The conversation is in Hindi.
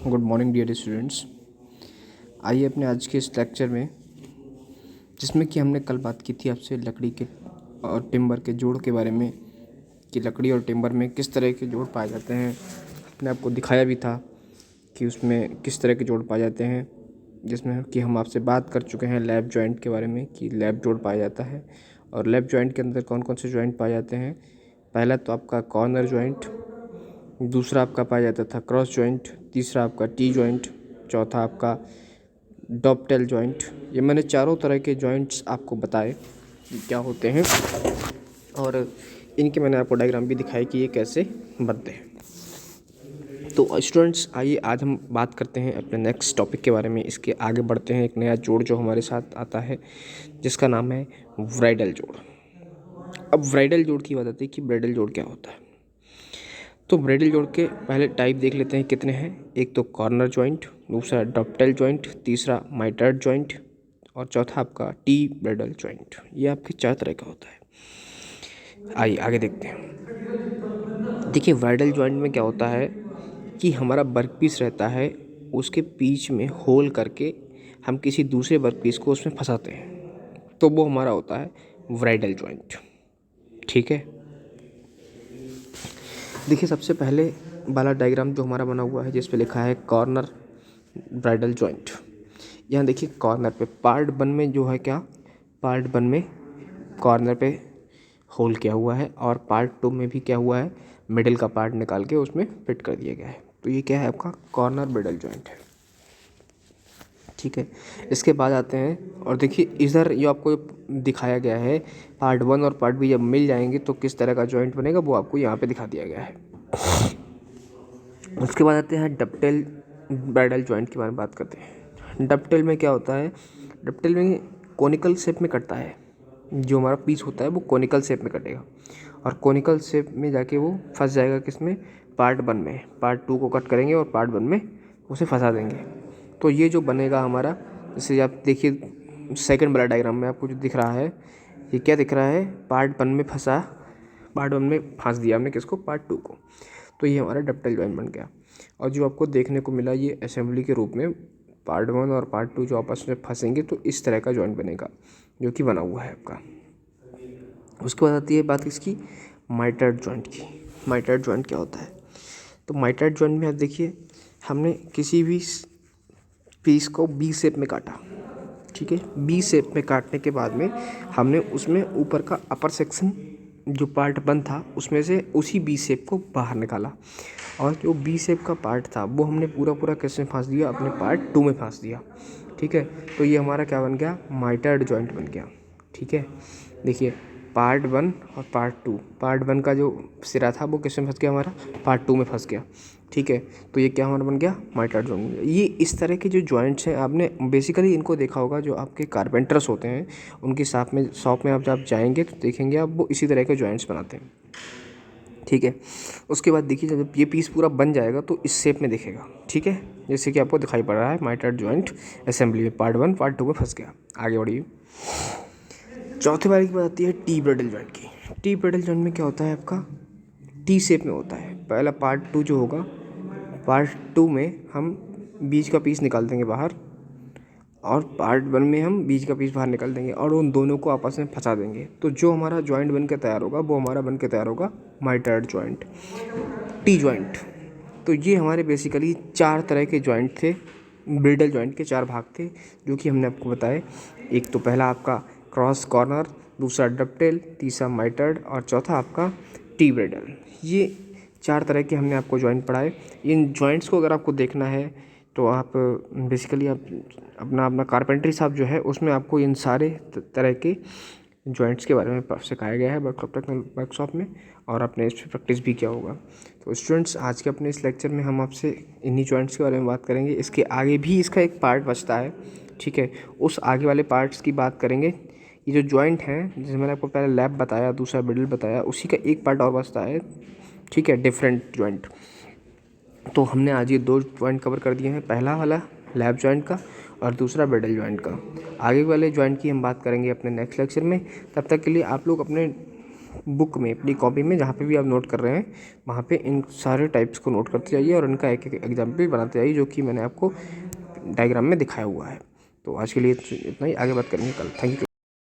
Good morning dear students. आइए अपने आज के इस लेक्चर में, जिसमें कि हमने कल बात की थी आपसे लकड़ी के और टिम्बर के जोड़ के बारे में, कि लकड़ी और टिम्बर में किस तरह के जोड़ पाए जाते हैं। मैंने आपको दिखाया भी था कि उसमें किस तरह के जोड़ पाए जाते हैं, जिसमें कि हम आपसे बात कर चुके हैं लैप जॉइंट के बारे में कि लैप जोड़ पाया जाता है। और लैप जॉइंट के अंदर कौन कौन से जॉइंट पाए जाते हैं। पहला तो आपका कॉर्नर जॉइंट, दूसरा आपका पाया जाता था क्रॉस जॉइंट, तीसरा आपका टी जॉइंट, चौथा आपका डॉपटेल जॉइंट। ये मैंने चारों तरह के जॉइंट्स आपको बताए कि क्या होते हैं, और इनके मैंने आपको डायग्राम भी दिखाई कि ये कैसे बनते हैं। तो स्टूडेंट्स आइए आज हम बात करते हैं अपने नेक्स्ट टॉपिक के बारे में। इसके आगे बढ़ते हैं, एक नया जोड़ जो हमारे साथ आता है जिसका नाम है ब्राइडल जोड़। अब ब्राइडल जोड़ की बात आती है कि ब्राइडल जोड़ क्या होता है। तो ब्राइडल जोड़ के पहले टाइप देख लेते हैं कितने हैं। एक तो कॉर्नर जॉइंट, दूसरा डॉपटेल जॉइंट, तीसरा माइटर्ड जॉइंट और चौथा आपका टी ब्राइडल जॉइंट। ये आपके चार तरह का होता है। आइए आगे देखते हैं। देखिए ब्राइडल जॉइंट में क्या होता है कि हमारा वर्क पीस रहता है, उसके बीच में होल करके हम किसी दूसरे वर्क पीस को उसमें फंसाते हैं, तो वो हमारा होता है ब्राइडल जॉइंट। ठीक है, देखिए सबसे पहले वाला डायग्राम जो हमारा बना हुआ है जिस पे लिखा है कॉर्नर ब्राइडल जॉइंट। यहाँ देखिए कॉर्नर पे पार्ट 1 में जो है क्या, पार्ट 1 में कॉर्नर पे होल किया हुआ है और पार्ट 2 में भी क्या हुआ है, मिडिल का पार्ट निकाल के उसमें फिट कर दिया गया है। तो ये क्या है आपका कॉर्नर ब्राइडल जॉइंट है। ठीक है, इसके बाद आते हैं और देखिए इधर जो आपको दिखाया गया है पार्ट 1 और पार्ट बी जब मिल जाएंगे तो किस तरह का जॉइंट बनेगा वो आपको यहाँ पे दिखा दिया गया है। उसके बाद आते हैं डबटेल ब्राइडल जॉइंट के बारे में बात करते हैं। डबटेल में क्या होता है, डबटेल में कोनिकल शेप में कटता है। जो हमारा पीस होता है वो कोनिकल शेप में कटेगा और कोनिकल शेप में जाके वो फंस जाएगा किसमें, पार्ट 1 में। पार्ट 2 को कट करेंगे और पार्ट 1 में उसे फंसा देंगे। तो ये जो बनेगा हमारा, जैसे आप देखिए सेकंड वाला डायग्राम में आपको जो दिख रहा है, ये क्या दिख रहा है, पार्ट 1 में फंसा, पार्ट 1 में फंस दिया हमने किसको, पार्ट 2 को। तो ये हमारा डबटेल जॉइंट बन गया। और जो आपको देखने को मिला ये असेंबली के रूप में, पार्ट 1 और पार्ट 2 जो आपस में फंसेंगे तो इस तरह का जॉइंट बनेगा जो कि बना हुआ है आपका। उसके बाद आती है बात इसकी माइटर्ड जॉइंट की। माइटर्ड जॉइंट क्या होता है, तो माइटर्ड जॉइंट में आप देखिए हमने किसी भी पीस को बी शेप में काटा। ठीक है, बी शेप में काटने के बाद में हमने उसमें ऊपर का अपर सेक्शन जो पार्ट 1 था उसमें से उसी बी शेप को बाहर निकाला, और जो बी शेप का पार्ट था वो हमने पूरा पूरा किस में फंस दिया, अपने पार्ट 2 में फंस दिया। ठीक है, तो ये हमारा क्या बन गया, माइटर्ड जॉइंट बन गया। ठीक है, देखिए पार्ट 1 और पार्ट 2, पार्ट 1 का जो सिरा था वो किस में फंस गया, हमारा पार्ट 2 में फंस गया। ठीक है, तो ये क्या हमारा बन गया, माइटर्ड जॉइंट। ये इस तरह के जो जॉइंट्स हैं आपने बेसिकली इनको देखा होगा, जो आपके कारपेंटर्स होते हैं उनकी शॉप में आप जब जाएंगे तो देखेंगे आप वो इसी तरह के जॉइंट्स बनाते हैं। ठीक है, उसके बाद देखिए जब ये पीस पूरा बन जाएगा तो इस शेप में दिखेगा। ठीक है, जैसे कि आपको दिखाई पड़ रहा है माइटर्ड जॉइंट असेंबली में पार्ट 1 पार्ट 2 में फंस गया। आगे बढ़िए, चौथे बारी की बात आती है टी ब्राइडल जॉइंट की। टी ब्राइडल जॉइंट में क्या होता है आपका, टी शेप में होता है। पहला पार्ट 2 जो होगा, पार्ट 2 में हम बीच का पीस निकाल देंगे बाहर, और पार्ट 1 में हम बीच का पीस बाहर निकाल देंगे और उन दोनों को आपस में फंसा देंगे। तो जो हमारा जॉइंट बन के तैयार होगा वो हमारा बन के तैयार होगा माइटर्ड जॉइंट, टी जॉइंट। तो ये हमारे बेसिकली 4 तरह के जॉइंट थे, ब्राइडल जॉइंट के 4 भाग थे जो कि हमने आपको बताए। एक तो पहला आपका क्रॉस कॉर्नर, दूसरा डबटेल, तीसरा माइटर्ड और चौथा आपका टी ब्राइडल। ये 4 तरह के हमने आपको जॉइंट पढ़ाए। इन जॉइंट्स को अगर आपको देखना है तो आप बेसिकली आप अपना कारपेंटरी शॉप जो है उसमें आपको इन सारे तरह के जॉइंट्स के बारे में सिखाया गया है वर्कशॉप में, और आपने इस पर प्रैक्टिस भी किया होगा। तो स्टूडेंट्स आज के अपने इस लेक्चर में हम आपसे इन्हीं जॉइंट्स के बारे में बात करेंगे। इसके आगे भी इसका एक पार्ट बचता है। ठीक है, उस आगे वाले पार्ट्स की बात करेंगे। ये जो जॉइंट हैं जैसे मैंने आपको पहले लैप बताया, दूसरा ब्रिडल बताया, उसी का एक पार्ट और बचता है। ठीक है, डिफरेंट जॉइंट। तो हमने आज ये 2 जॉइंट कवर कर दिए हैं, पहला वाला लैप जॉइंट का और दूसरा ब्रिडल जॉइंट का। आगे वाले जॉइंट की हम बात करेंगे अपने नेक्स्ट लेक्चर में। तब तक के लिए आप लोग अपने बुक में, अपनी कॉपी में, जहाँ पे भी आप नोट कर रहे हैं वहाँ पे इन सारे टाइप्स को नोट करते जाइए और इनका एक एक एग्जाम्पल बनाते जाइए, जो कि मैंने आपको डायग्राम में दिखाया हुआ है। तो आज के लिए इतना ही, आगे बात करेंगे कल। Thank you.